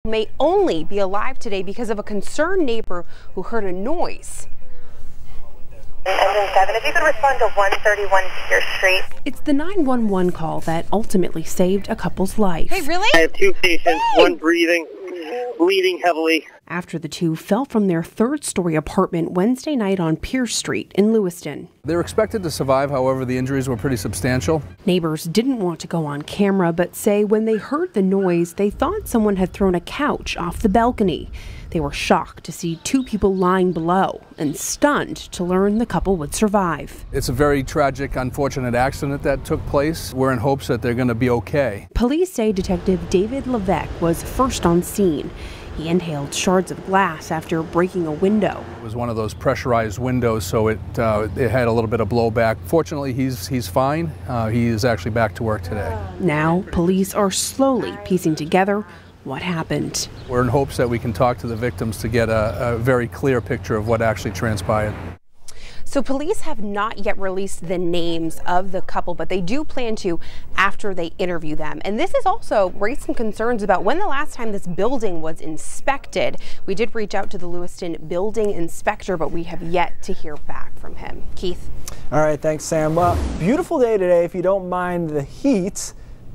may only be alive today because of a concerned neighbor who heard a noise. Engine 7, if you could respond to 131 Pierce Street. It's the 911 call that ultimately saved a couple's life. Hey, really? I have two patients, one breathing, bleeding heavily. After the two fell from their third-story apartment Wednesday night on Pierce Street in Lewiston. They were expected to survive, however, the injuries were pretty substantial. Neighbors didn't want to go on camera, but say when they heard the noise, they thought someone had thrown a couch off the balcony. They were shocked to see two people lying below and stunned to learn the couple would survive. It's a very tragic, unfortunate accident that took place. We're in hopes that they're going to be okay. Police say Detective David Levesque was first on scene. He inhaled shards of glass after breaking a window. It was one of those pressurized windows, so it had a little bit of blowback. Fortunately, he's fine. He is actually back to work today. Now, police are slowly piecing together what happened. We're in hopes that we can talk to the victims to get a very clear picture of what actually transpired. So police have not yet released the names of the couple, but they do plan to after they interview them. And this has also raised some concerns about when the last time this building was inspected. We did reach out to the Lewiston building inspector, but we have yet to hear back from him. Keith. All right, thanks, Sam. Well, beautiful day today if you don't mind the heat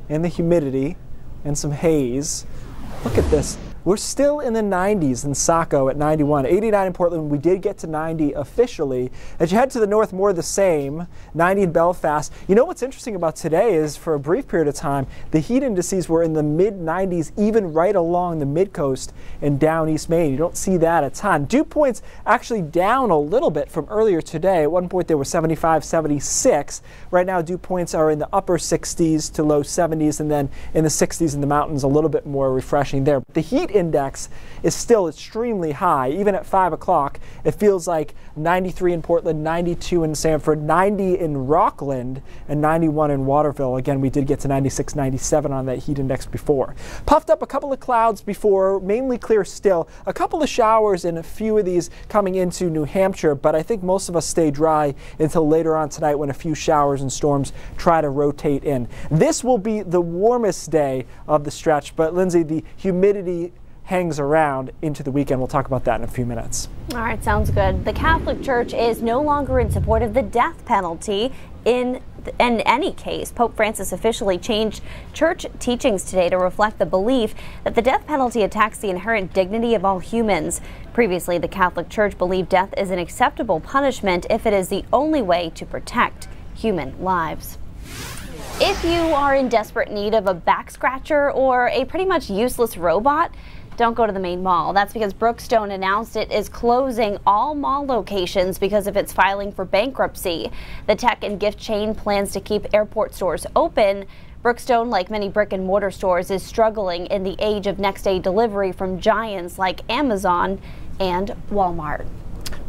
and the humidity and some haze. Look at this. We're still in the 90s in Saco at 91, 89 in Portland. We did get to 90 officially. As you head to the north, more the same, 90 in Belfast. You know what's interesting about today is for a brief period of time, the heat indices were in the mid 90s, even right along the mid-coast and down East Maine. You don't see that a ton. Dew points actually down a little bit from earlier today. At one point they were 75, 76. Right now dew points are in the upper 60s to low 70s, and then in the 60s in the mountains, a little bit more refreshing there. The heat index is still extremely high. Even at 5 o'clock, it feels like 93 in Portland, 92 in Sanford, 90 in Rockland, and 91 in Waterville. Again, we did get to 96, 97 on that heat index before. Puffed up a couple of clouds before, mainly clear still. A couple of showers and a few of these coming into New Hampshire, but I think most of us stay dry until later on tonight when a few showers and storms try to rotate in. This will be the warmest day of the stretch, but Lindsay, the humidity hangs around into the weekend. We'll talk about that in a few minutes. All right, sounds good. The Catholic Church is no longer in support of the death penalty in any case. Pope Francis officially changed church teachings today to reflect the belief that the death penalty attacks the inherent dignity of all humans. Previously, the Catholic Church believed death is an acceptable punishment if it is the only way to protect human lives. If you are in desperate need of a back scratcher or a pretty much useless robot, don't go to the Maine Mall. That's because Brooke Stone announced it is closing all mall locations because of its filing for bankruptcy. The tech and gift chain plans to keep airport stores open. Brooke Stone, like many brick and mortar stores, is struggling in the age of next day delivery from giants like Amazon and Walmart.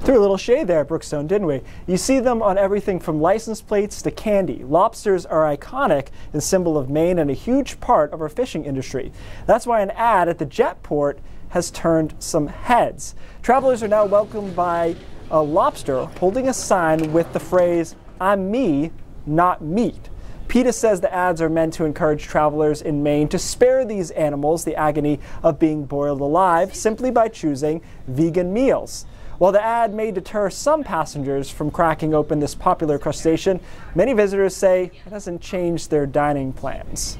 Threw a little shade there at Brooke Stone, didn't we? You see them on everything from license plates to candy. Lobsters are iconic and symbol of Maine and a huge part of our fishing industry. That's why an ad at the Jetport has turned some heads. Travelers are now welcomed by a lobster holding a sign with the phrase, "I'm me, not meat." PETA says the ads are meant to encourage travelers in Maine to spare these animals the agony of being boiled alive simply by choosing vegan meals. While the ad may deter some passengers from cracking open this popular crustacean, many visitors say it hasn't changed their dining plans.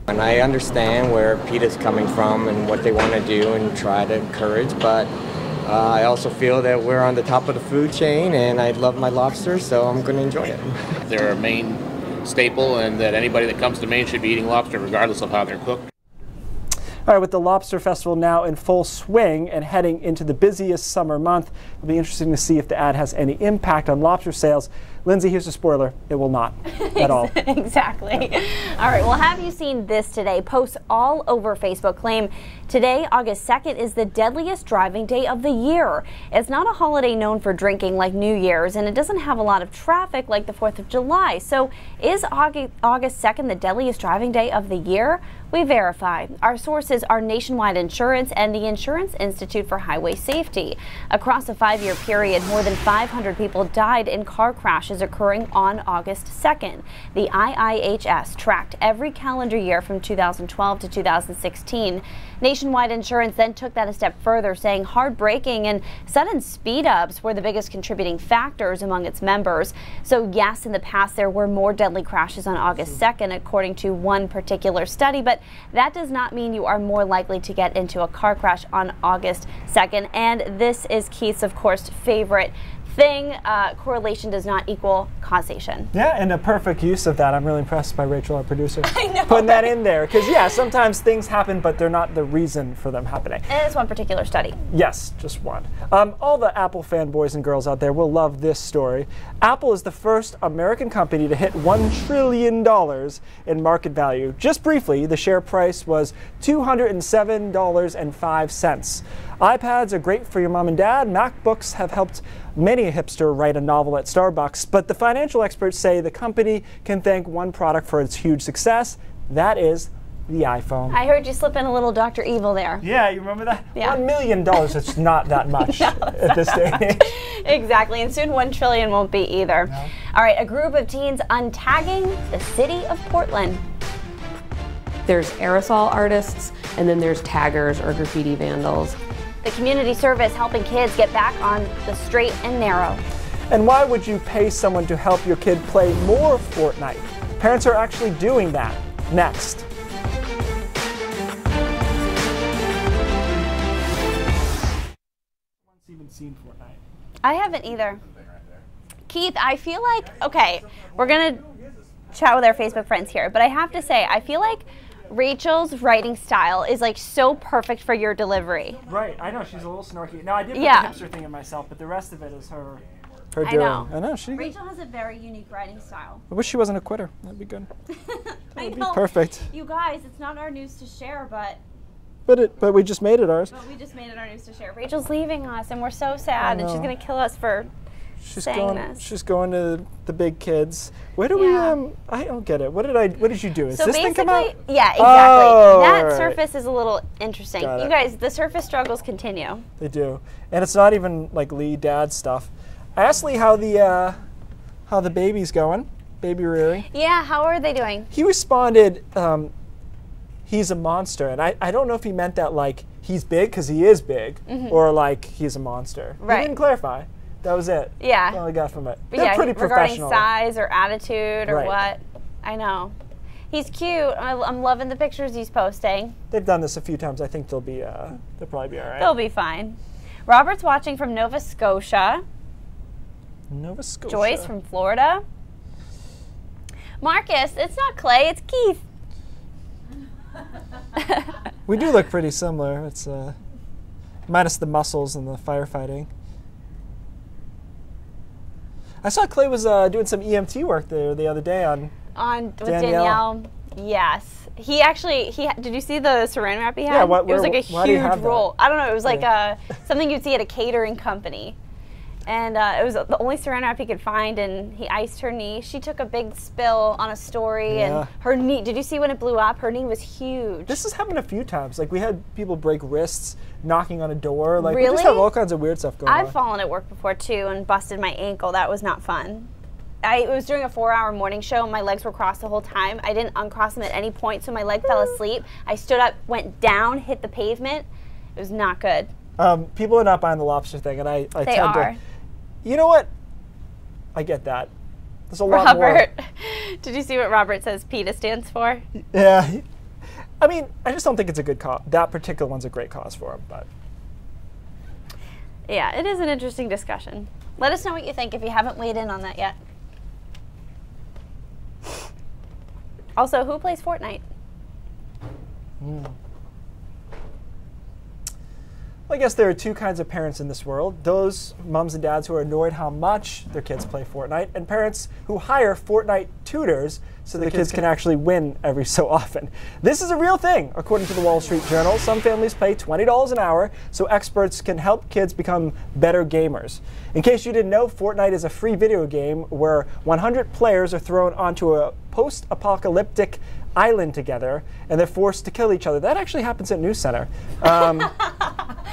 And I understand where PETA's coming from and what they want to do and try to encourage, but I also feel that we're on the top of the food chain and I love my lobster, so I'm going to enjoy it. They're a Maine staple, and that anybody that comes to Maine should be eating lobster regardless of how they're cooked. All right, with the Lobster Festival now in full swing and heading into the busiest summer month, it'll be interesting to see if the ad has any impact on lobster sales. Lindsay, here's a spoiler. It will not at all. Exactly. All right, well, have you seen this today? Posts all over Facebook claim today, August 2nd, is the deadliest driving day of the year. It's not a holiday known for drinking like New Year's, and it doesn't have a lot of traffic like the 4th of July. So is August 2nd the deadliest driving day of the year? We verify. Our sources are Nationwide Insurance and the Insurance Institute for Highway Safety. Across a 5-year period, more than 500 people died in car crashes crashes occurring on August 2nd. The IIHS tracked every calendar year from 2012 to 2016. Nationwide Insurance then took that a step further, saying hard braking and sudden speed-ups were the biggest contributing factors among its members. So yes, in the past there were more deadly crashes on August 2nd, according to one particular study, but that does not mean you are more likely to get into a car crash on August 2nd. And this is Keith's, of course, favorite thing. Correlation does not equal causation. Yeah, and a perfect use of that. I'm really impressed by Rachel, our producer, I know, putting that in there. Because, yeah, sometimes things happen, but they're not the reason for them happening. And it's one particular study. Yes, just one. All the Apple fanboys and girls out there will love this story. Apple is the first American company to hit $1 trillion in market value. Just briefly, the share price was $207.05. iPads are great for your mom and dad. MacBooks have helped many a hipster write a novel at Starbucks. But the financial experts say the company can thank one product for its huge success. That is the iPhone. I heard you slip in a little Dr. Evil there. Yeah, you remember that? Yeah. $1 million, it's not that much at this day and age. Exactly, and soon 1 trillion won't be either. No. All right, a group of teens untagging the city of Portland. There's aerosol artists, and then there's taggers or graffiti vandals. The community service helping kids get back on the straight and narrow. And why would you pay someone to help your kid play more Fortnite? Parents are actually doing that. Next. Anyone's even seen Fortnite? I haven't either. Keith, I feel like, okay, we're going to chat with our Facebook friends here, but I have to say, I feel like Rachel's writing style is like so perfect for your delivery. Right, I know, she's a little snarky. Now, I did put the hipster thing in myself, but the rest of it is her doing. I know. Rachel has a very unique writing style. I wish she wasn't a quitter. That'd be good. I That'd know. be perfect. You guys, it's not our news to share, but we just made it ours. we just made it our news to share. Rachel's leaving us, and we're so sad, and she's going to kill us for saying this. She's going to the big kids. Where do we? I don't get it. What did you do? Is this thing come out? Yeah, exactly. Oh, that right. surface is a little interesting. Got it. You guys, the surface struggles continue. They do, and it's not even like Lee dad stuff. I asked Lee how the baby's going, baby rearing. Yeah, how are they doing? He responded, he's a monster, and I don't know if he meant that like he's big because he is big, or like he's a monster. Right. He didn't clarify. That was it. Yeah. That's all I got from it. But They're yeah, pretty regarding professional. size or attitude or Right. what, I know. He's cute. I'm loving the pictures he's posting. They've done this a few times. I think they'll probably be all right. They'll be fine. Robert's watching from Nova Scotia. Nova Scotia. Joyce from Florida. Marcus, it's not Clay, it's Keith. We do look pretty similar. It's minus the muscles and the firefighting. I saw Clay was doing some EMT work there the other day with Danielle. Yes. He actually, did you see the saran wrap he had? Yeah, it was like a huge roll. That? I don't know, it was like something you'd see at a catering company. And it was the only saran wrap he could find, and he iced her knee. She took a big spill on a story, and her knee, did you see when it blew up? Her knee was huge. This has happened a few times. Like, we had people break wrists knocking on a door. Like, really? we just have all kinds of weird stuff going on. I've fallen at work before, too, and busted my ankle. That was not fun. It was during a 4-hour morning show, and my legs were crossed the whole time. I didn't uncross them at any point, so my leg fell asleep. I stood up, went down, hit the pavement. It was not good. People are not buying the lobster thing, and I they tend are. to... You know what? I get that. There's a lot more. Robert, did you see what Robert says PETA stands for? Yeah. I mean, I just don't think it's a good cause. That particular one's a great cause for him, but... Yeah, it is an interesting discussion. Let us know what you think if you haven't weighed in on that yet. Also, who plays Fortnite? Well, I guess there are two kinds of parents in this world. Those moms and dads who are annoyed how much their kids play Fortnite, and parents who hire Fortnite tutors so the kids can actually win every so often. This is a real thing, according to the Wall Street Journal. Some families pay $20 an hour so experts can help kids become better gamers. In case you didn't know, Fortnite is a free video game where 100 players are thrown onto a post-apocalyptic island together, and they're forced to kill each other. That actually happens at News Center.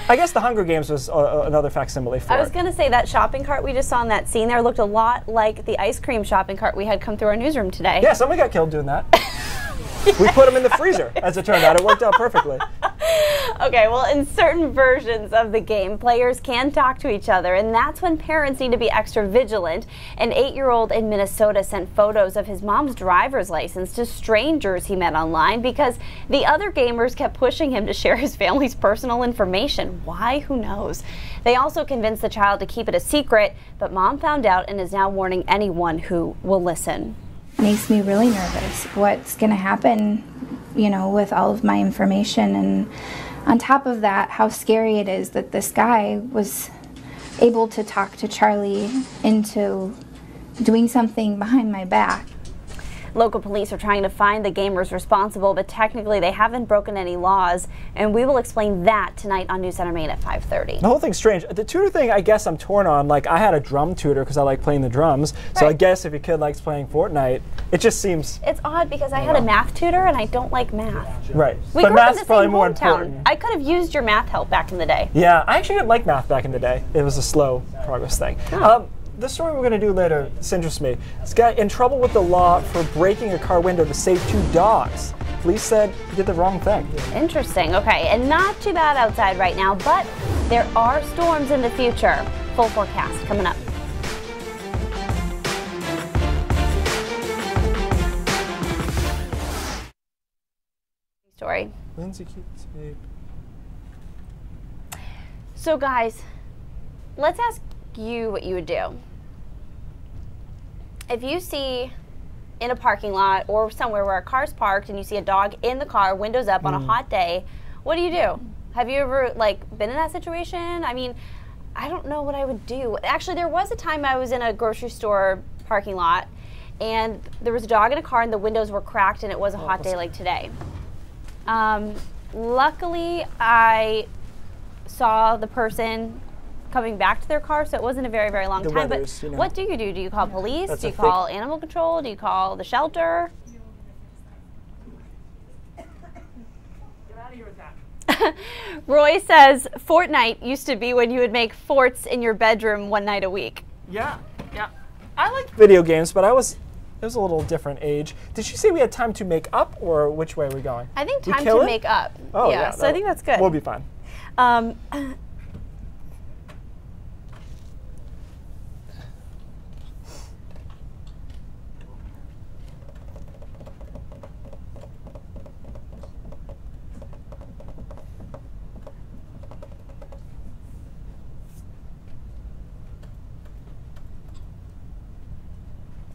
I guess the Hunger Games was another facsimile for I was it. going to say that shopping cart we just saw in that scene there looked a lot like the ice cream shopping cart we had come through our newsroom today. Yeah, somebody got killed doing that. We put them in the freezer, as it turned out. It worked out perfectly. Okay, well, in certain versions of the game, players can talk to each other, and that's when parents need to be extra vigilant. An 8-year-old in Minnesota sent photos of his mom's driver's license to strangers he met online because the other gamers kept pushing him to share his family's personal information. Why? Who knows? They also convinced the child to keep it a secret, but mom found out and is now warning anyone who will listen. Makes me really nervous. What's going to happen, you know, with all of my information, and on top of that, how scary it is that this guy was able to talk to Charlie into doing something behind my back. Local police are trying to find the gamers responsible, but technically they haven't broken any laws, and we will explain that tonight on News Center Maine at 5:30. The whole thing's strange. The tutor thing, I guess I'm torn on. Like, I had a drum tutor because I like playing the drums. Right. So I guess if your kid likes playing Fortnite, it just seems... It's odd because I had a math tutor and I don't like math. Right. We but math's the probably same more hometown. important. I could have used your math help back in the day. Yeah, I actually didn't like math back in the day. It was a slow progress thing. Oh. The story we're going to do later interests me. This guy in trouble with the law for breaking a car window to save 2 dogs. Police said he did the wrong thing. Interesting. Okay, and not too bad outside right now, but there are storms in the future. Full forecast coming up. Story. Lindsay keeps tape. So guys, let's ask you what you would do. If you see in a parking lot or somewhere where a car's parked and you see a dog in the car, windows up on a hot day, what do? Have you ever been in that situation? I mean, I don't know what I would do. Actually, there was a time I was in a grocery store parking lot and there was a dog in a car and the windows were cracked and it was a hot day like today. Luckily, I saw the person coming back to their car, so it wasn't a very, very long time. Weathers, but what do? Do you call police? Do you call animal control? Do you call the shelter? Get out of here with that. Roy says Fortnite used to be when you would make forts in your bedroom one night a week. Yeah. I liked video games, but it was a little different age. Did she say we had time to make up, or which way are we going? I think time to make up. Oh, yeah. So I think that's good. We'll be fine.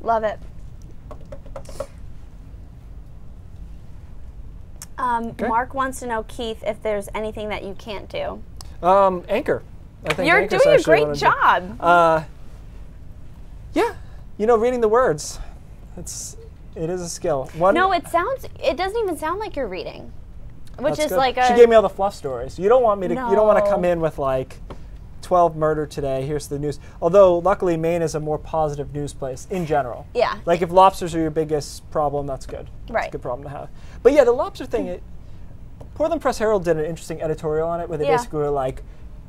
Love it. Mark wants to know, Keith, if there's anything that you can't do. Anchor. I think you're doing a great job. Yeah, reading the words. It is a skill. No, it doesn't even sound like you're reading, which is like She gave me all the fluff stories. You don't want me to. No. You don't want to come in with 12 murder today. Here's the news. Although luckily Maine is a more positive news place in general. Yeah. Like if lobsters are your biggest problem, that's good. Right. It's a good problem to have. But yeah, the lobster thing. Portland Press Herald did an interesting editorial on it where they basically were like,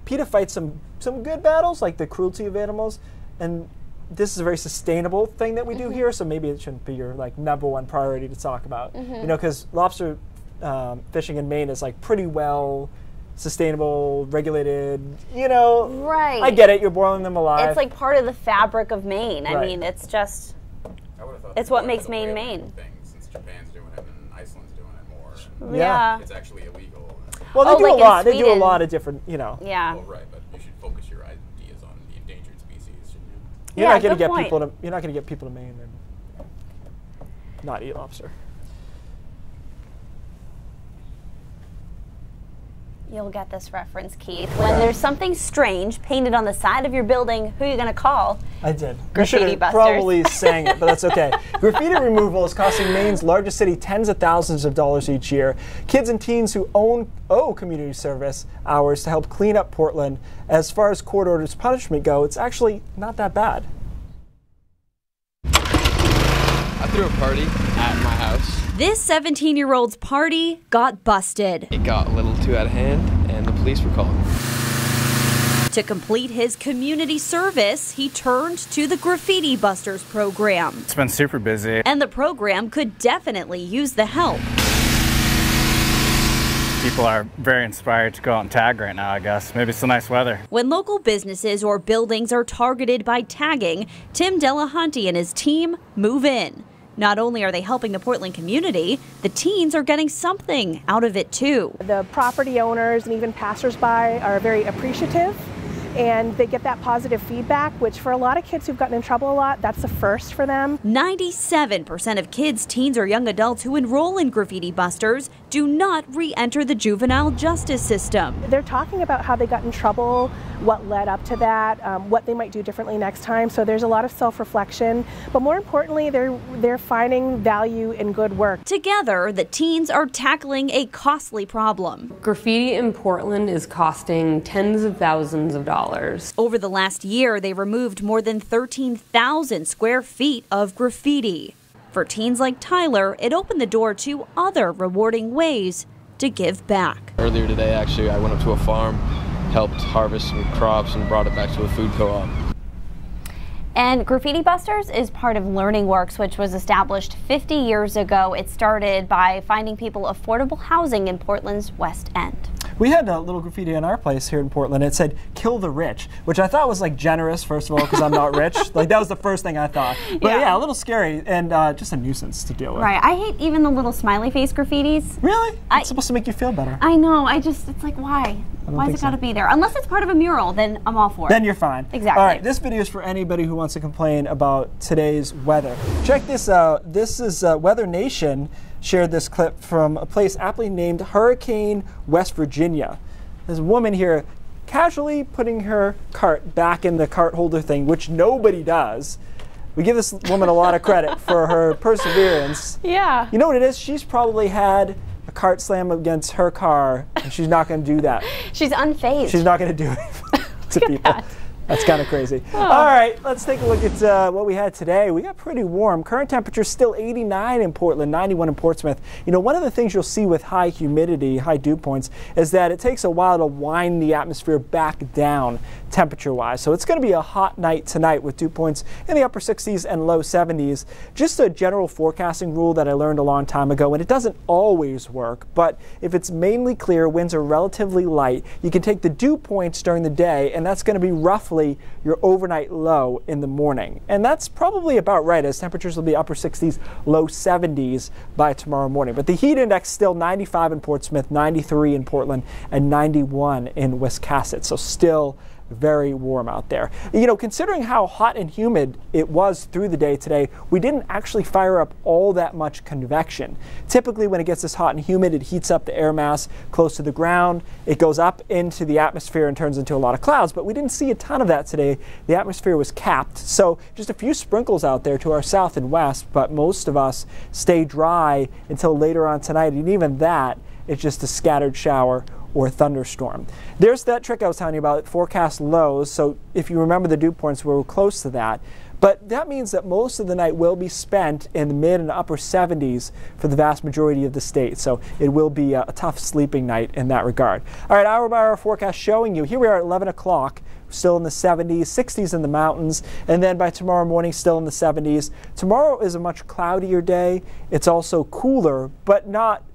PETA fights some good battles, like the cruelty of animals, and this is a very sustainable thing that we do here. So maybe it shouldn't be your #1 priority to talk about. Because lobster fishing in Maine is pretty well sustainable, regulated, Right. I get it, you're boiling them alive. It's part of the fabric of Maine. Right. I mean, it's just, it's what makes Maine Maine. Since Japan's doing it and Iceland's doing it more. Yeah. It's actually illegal. Well, they do a lot. They do a lot of different, Yeah. Well, right, but you should focus your ideas on the endangered species, shouldn't you? You're not going to get people to. You're not going to get people to Maine and not eat lobster. You'll get this reference, Keith. When there's something strange painted on the side of your building, who are you going to call? I did. Graffiti Busters. Probably sang it, but that's okay. Graffiti removal is costing Maine's largest city tens of thousands of dollars each year. Kids and teens who owe community service hours to help clean up Portland. As far as court orders punishment go, it's actually not that bad. I threw a party at my house. This 17-year-old's party got busted. It got a little too out of hand and the police were called. To complete his community service, he turned to the Graffiti Busters program. It's been super busy. And the program could definitely use the help. People are very inspired to go out and tag right now, I guess. Maybe it's the nice weather. When local businesses or buildings are targeted by tagging, Tim Delahunty and his team move in. Not only are they helping the Portland community, the teens are getting something out of it too. The property owners and even passersby are very appreciative, and they get that positive feedback, which for a lot of kids who've gotten in trouble a lot, that's the first for them. 97% of kids, teens, or young adults who enroll in Graffiti Busters do not re-enter the juvenile justice system. They're talking about how they got in trouble, what led up to that, what they might do differently next time. So there's a lot of self-reflection, but more importantly, they're finding value in good work. Together, the teens are tackling a costly problem. Graffiti in Portland is costing tens of thousands of dollars. Over the last year, they removed more than 13,000 square feet of graffiti. For teens like Tyler, it opened the door to other rewarding ways to give back. Earlier today, actually, I went up to a farm, helped harvest some crops, and brought it back to a food co-op. And Graffiti Busters is part of Learning Works, which was established 50 years ago. It started by finding people affordable housing in Portland's West End. We had a little graffiti in our place here in Portland. It said, "Kill the rich," which I thought was like generous, first of all, because I'm not rich. Like that was the first thing I thought. But yeah, a little scary and just a nuisance to deal with. Right. I hate even the little smiley face graffitis. Really? It's supposed to make you feel better. I know. It's like, why? Why's it got to be there? Unless it's part of a mural, then I'm all for it. Then you're fine. Exactly. All right, this video is for anybody who wants to complain about today's weather. Check this out. This is Weather Nation shared this clip from a place aptly named Hurricane, West Virginia. There's a woman here casually putting her cart back in the cart holder thing, which nobody does. We give this woman a lot of credit for her perseverance. Yeah. You know what it is? She's probably had a cart slam against her car, and she's not going to do that. She's unfazed. She's not going to do it to people. That's kind of crazy. Oh. All right, let's take a look at what we had today. We got pretty warm. Current temperature still 89 in Portland, 91 in Portsmouth. You know, one of the things you'll see with high humidity, high dew points, is that it takes a while to wind the atmosphere back down temperature-wise. So it's going to be a hot night tonight with dew points in the upper 60s and low 70s. Just a general forecasting rule that I learned a long time ago, and it doesn't always work, but if it's mainly clear, winds are relatively light, you can take the dew points during the day, and that's going to be roughly your overnight low in the morning. And that's probably about right, as temperatures will be upper 60s, low 70s by tomorrow morning. But the heat index still 95 in Portsmouth, 93 in Portland, and 91 in Wiscasset. So still very warm out there. You know, considering how hot and humid it was through the day today, we didn't actually fire up all that much convection. Typically when it gets this hot and humid, it heats up the air mass close to the ground. It goes up into the atmosphere and turns into a lot of clouds, but we didn't see a ton of that today. The atmosphere was capped, so just a few sprinkles out there to our south and west, but most of us stay dry until later on tonight, and even that, it's just a scattered shower or thunderstorm. There's that trick I was telling you about, forecast lows. So if you remember the dew points, we were close to that. But that means that most of the night will be spent in the mid and upper 70s for the vast majority of the state. So it will be a tough sleeping night in that regard. All right, hour by hour forecast showing you. Here we are at 11 o'clock. Still in the 70s, 60s in the mountains, and then by tomorrow morning still in the 70s. Tomorrow is a much cloudier day. It's also cooler, but not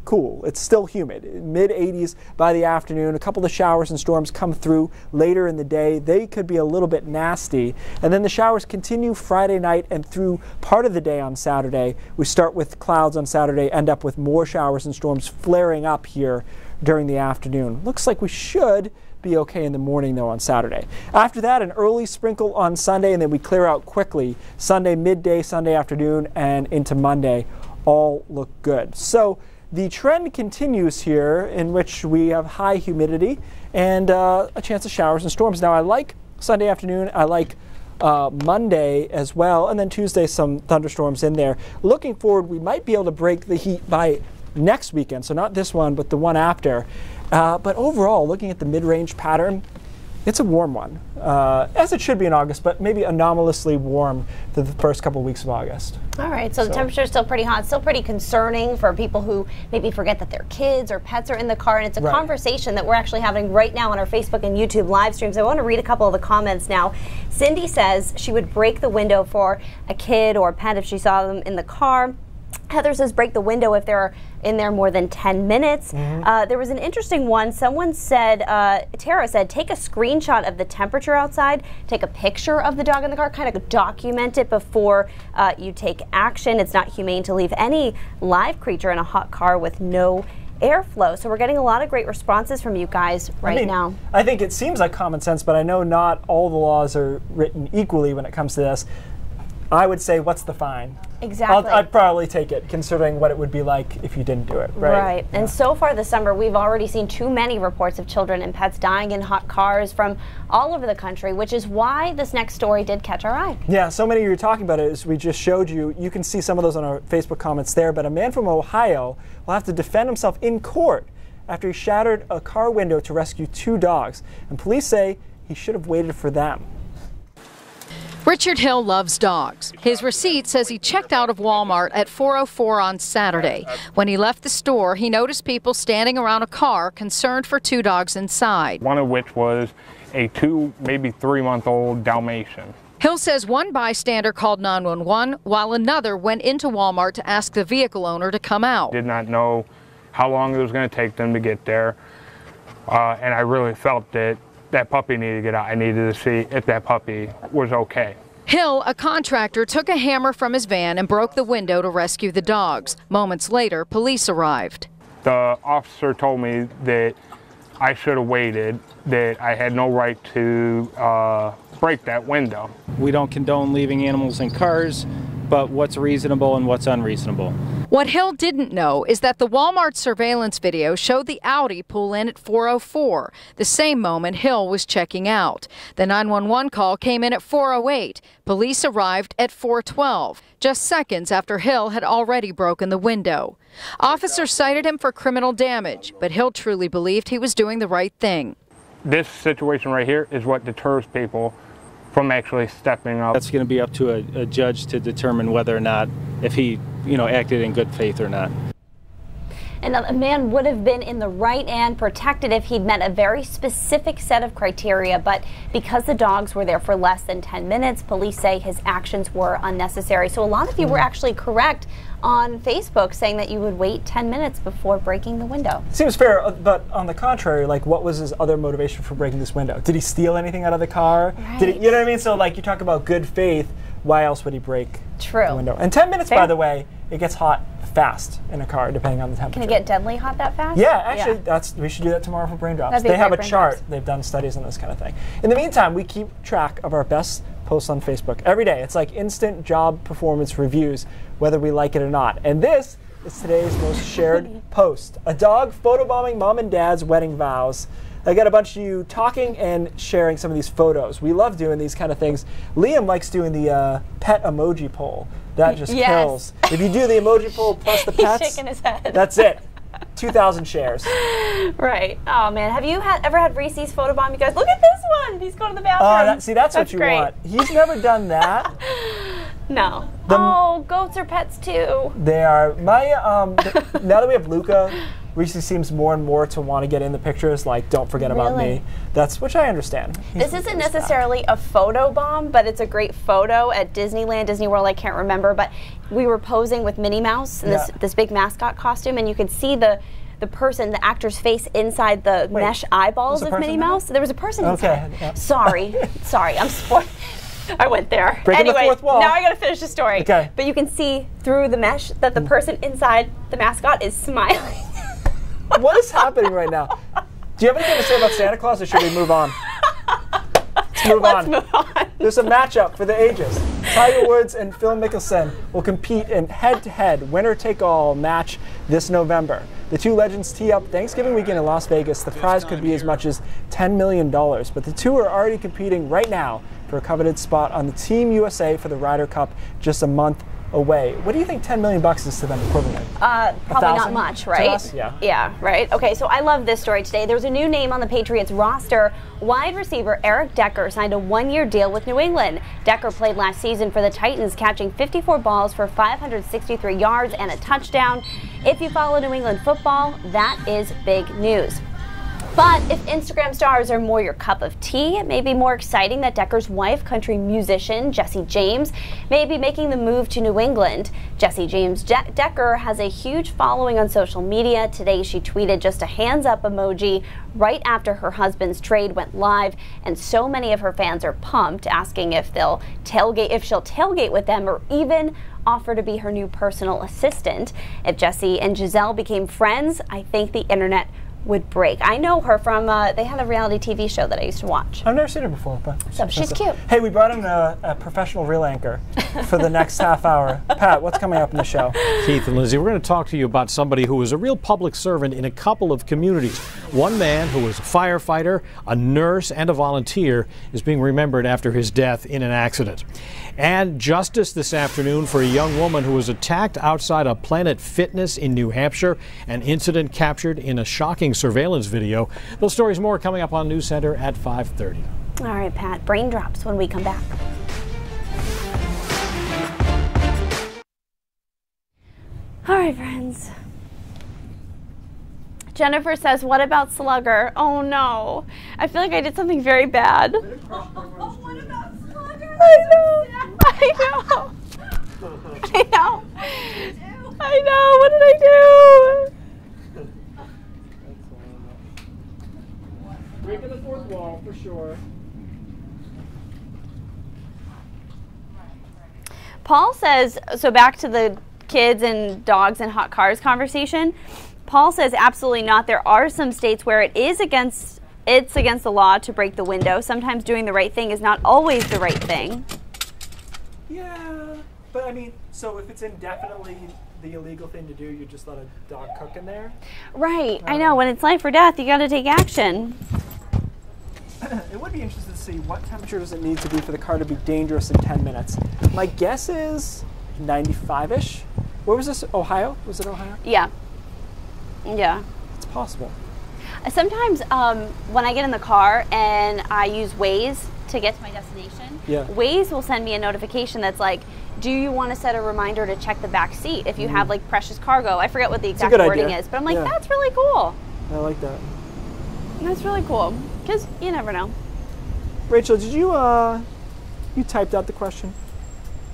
cool. It's still humid, mid 80s by the afternoon. A couple of showers and storms come through later in the day. They could be a little bit nasty. And then the showers continue Friday night and through part of the day on Saturday. We start with clouds on Saturday, end up with more showers and storms flaring up here during the afternoon. Looks like we should be okay in the morning though on Saturday. After that, an early sprinkle on Sunday, and then we clear out quickly. Sunday midday, Sunday afternoon, and into Monday all look good. So the trend continues here in which we have high humidity and a chance of showers and storms. Now I like Sunday afternoon, I like Monday as well, and then Tuesday some thunderstorms in there. Looking forward, we might be able to break the heat by next weekend, so not this one, but the one after. But overall, looking at the mid-range pattern, It's a warm one, as it should be in August, but maybe anomalously warm for the first couple weeks of August. All right, so the temperature is still pretty hot, still pretty concerning for people who maybe forget that their kids or pets are in the car, and it's a conversation that we're actually having right now on our Facebook and YouTube live streams. I want to read a couple of the comments now. Cindy says she would break the window for a kid or a pet if she saw them in the car. Heather says break the window if they're in there more than 10 minutes. There was an interesting one. Someone said, Tara said, take a screenshot of the temperature outside, take a picture of the dog in the car, kind of document it before you take action. It's not humane to leave any live creature in a hot car with no airflow. So we're getting a lot of great responses from you guys now. I think it seems like common sense, but I know not all the laws are written equally when it comes to this. I would say, what's the fine? Exactly. I'd probably take it, considering what it would be like if you didn't do it, right? Right. And so far this summer, we've already seen too many reports of children and pets dying in hot cars from all over the country, which is why this next story did catch our eye. Yeah, so many of you are talking about it, as we just showed you. You can see some of those on our Facebook comments there, but a man from Ohio will have to defend himself in court after he shattered a car window to rescue 2 dogs. And police say he should have waited for them. Richard Hill loves dogs. His receipt says he checked out of Walmart at 4:04 on Saturday. When he left the store, he noticed people standing around a car concerned for 2 dogs inside. One of which was a 2, maybe 3-month-old Dalmatian. Hill says one bystander called 911 while another went into Walmart to ask the vehicle owner to come out. Did not know how long it was going to take them to get there, and I really felt that that puppy needed to get out. I needed to see if that puppy was okay. Hill, a contractor, took a hammer from his van and broke the window to rescue the dogs. Moments later, police arrived. The officer told me that I should have waited, that I had no right to break that window. We don't condone leaving animals in cars, but what's reasonable and what's unreasonable. What Hill didn't know is that the Walmart surveillance video showed the Audi pull in at 4:04, the same moment Hill was checking out. The 911 call came in at 4:08. Police arrived at 4:12, just seconds after Hill had already broken the window. Officers cited him for criminal damage, but Hill truly believed he was doing the right thing. This situation right here is what deters people from actually stepping up. That's going to be up to a judge to determine whether or not, if he, acted in good faith or not. And a man would have been in the right and protected if he'd met a very specific set of criteria, but because the dogs were there for less than 10 minutes, police say his actions were unnecessary. So a lot of you were actually correct on Facebook, saying that you would wait 10 minutes before breaking the window. Seems fair, but on the contrary, what was his other motivation for breaking this window? Did he steal anything out of the car? Right. Did he, you know what I mean? So you talk about good faith, why else would he break the window? And 10 minutes, by the way, it gets hot fast in a car, depending on the temperature. Can it get deadly hot that fast? Yeah, actually, we should do that tomorrow for Brain Drops. They have a chart. They've done studies on this kind of thing. In the meantime, we keep track of our best posts on Facebook every day. It's like instant job performance reviews, whether we like it or not. And this is today's most shared post. A dog photobombing mom and dad's wedding vows. I got a bunch of you talking and sharing some of these photos. We love doing these kind of things. Liam likes doing the pet emoji poll. That just kills. If you do the emoji poll plus the pets, he's shaking his head. That's it. 2,000 shares. Right. Oh man, have you ever had Reese's photobomb? You guys, look at this one. He's going to the bathroom. That's what you want. He's never done that. No. Goats are pets too. They are. Now that we have Luca, Reese seems more and more to want to get in the pictures, don't forget about me. Which I understand. This isn't necessarily a photo bomb, but it's a great photo at Disneyland, Disney World, I can't remember, but we were posing with Minnie Mouse in this big mascot costume, and you could see the person, the actor's face inside the mesh eyeballs of Minnie Mouse. There was a person inside. Yeah. Sorry, I'm sport. I went there. Breaking the fourth wall. Now I gotta finish the story. Okay. But you can see through the mesh that the person inside the mascot is smiling. What is happening right now? Do you have anything to say about Santa Claus, or should we move on? Let's move on. There's a matchup for the ages. Tiger Woods and Phil Mickelson will compete in head-to-head winner-take-all match this November. The two legends tee up Thanksgiving weekend in Las Vegas. The prize could be as much as $10 million, but the two are already competing right now for a coveted spot on the Team USA for the Ryder Cup just a month away. What do you think 10 million bucks is to them equivalent? Probably not much, right? Yeah. Yeah, right? Okay, so I love this story today. There's a new name on the Patriots roster. Wide receiver Eric Decker signed a one-year deal with New England. Decker played last season for the Titans, catching 54 balls for 563 yards and a touchdown. If you follow New England football, that is big news. But if Instagram stars are more your cup of tea, it may be more exciting that Decker's wife, country musician Jessie James, may be making the move to New England. Jessie James Decker has a huge following on social media. Today she tweeted just a hands up emoji right after her husband's trade went live, and so many of her fans are pumped, asking if she'll tailgate with them or even offer to be her new personal assistant. If Jessie and Giselle became friends, I think the internet would break. I know her from, they had a reality TV show that I used to watch. I've never seen her before, but so she's cute. Hey, we brought in a professional reel anchor for the next half hour. Pat, what's coming up in the show? Keith and Lindsay, we're going to talk to you about somebody who was a real public servant in a couple of communities. One man who was a firefighter, a nurse, and a volunteer is being remembered after his death in an accident. And justice this afternoon for a young woman who was attacked outside a Planet Fitness in New Hampshire, an incident captured in a shocking surveillance video. Those stories more coming up on News Center at 5:30. All right, Pat, brain drops when we come back. All right, friends. Jennifer says, what about Slugger? Oh no, I feel like I did something very bad. What about Slugger? I know. What did I do? Breaking the fourth wall for sure. Paul says, so back to the kids and dogs and hot cars conversation. Paul says absolutely not. There are some states where it's against the law to break the window. Sometimes doing the right thing is not always the right thing. Yeah, but I mean, so if it's indefinitely the illegal thing to do, you just let a dog cook in there? Right, I know. When it's life or death, you got to take action. It would be interesting to see what temperature does it need to be for the car to be dangerous in 10 minutes. My guess is 95-ish. Where was this? Ohio? Was it Ohio? Yeah. Yeah. It's possible. Sometimes when I get in the car and I use Waze to get to my destination, Waze will send me a notification that's like, do you want to set a reminder to check the back seat if you have like precious cargo? I forget what the exact wording is, but I'm like, that's really cool. I like that. That's really cool, because you never know. Rachel, did you typed out the question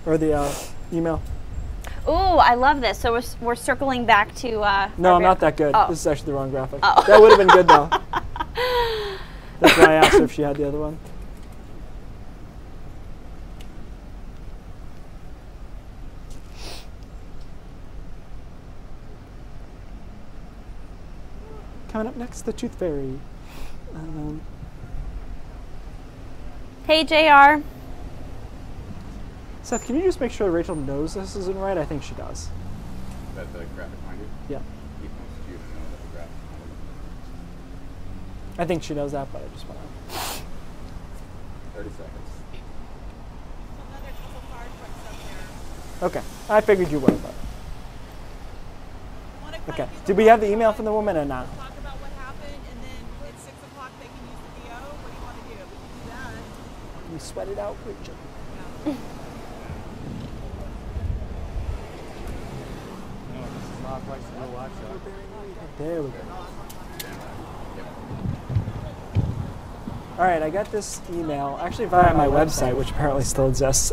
or the email? Ooh, I love this. So we're circling back to. No, I'm not that good. Oh. This is actually the wrong graphic. Oh. That would have been good though. That's why I asked her if she had the other one. Coming up next, the Tooth Fairy. Hey, JR. Seth, can you just make sure Rachel knows this isn't right? I think she does. That the graphic behind you? Yeah. He wants you to know that the graphic behind you. I think she knows that, but I just want to. 30 seconds. Okay, I figured you would, but. Okay, did we have the email from the woman or not? Talk about what happened, and then at 6 o'clock they can use the VO. What do you want to do? We can do that. We sweat it out, Rachel. Yeah. There we go. All right, I got this email, actually via my website, which apparently still exists.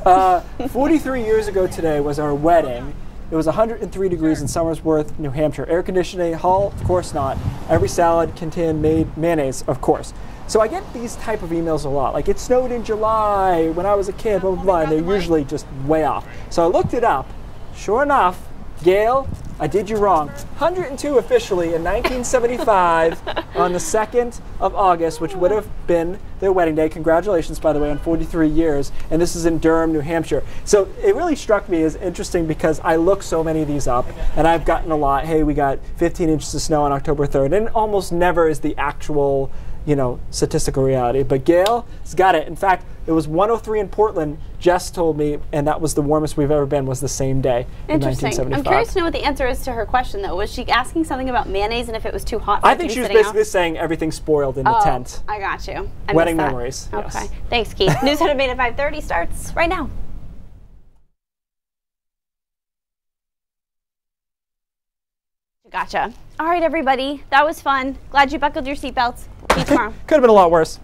43 years ago today was our wedding. It was 103 degrees in Somersworth, New Hampshire. Air conditioning, hull, of course not. Every salad contained mayonnaise, of course. So I get these type of emails a lot, like it snowed in July when I was a kid, blah, blah, blah, and they're usually just way off. So I looked it up. Sure enough, Gail, I did you wrong. 102 officially in 1975 on the 2nd of August, which would have been their wedding day. Congratulations, by the way, on 43 years. And this is in Durham, New Hampshire. So it really struck me as interesting because I look so many of these up, and I've gotten a lot. Hey, we got 15 inches of snow on October 3rd, and almost never is the actual, you know, statistical reality. But Gail has got it. In fact, it was 103 in Portland, Jess told me, and that was the warmest we've ever been, was the same day in 1975. I'm curious to know what the answer is to her question, though. Was she asking something about mayonnaise and if it was too hot? I think she was basically saying everything's spoiled in the tent. I got you. Wedding memories. Okay. Yes. Thanks, Keith. News Head of Maine at 5:30 starts right now. Gotcha. All right, everybody. That was fun. Glad you buckled your seatbelts. See you tomorrow. Could have been a lot worse.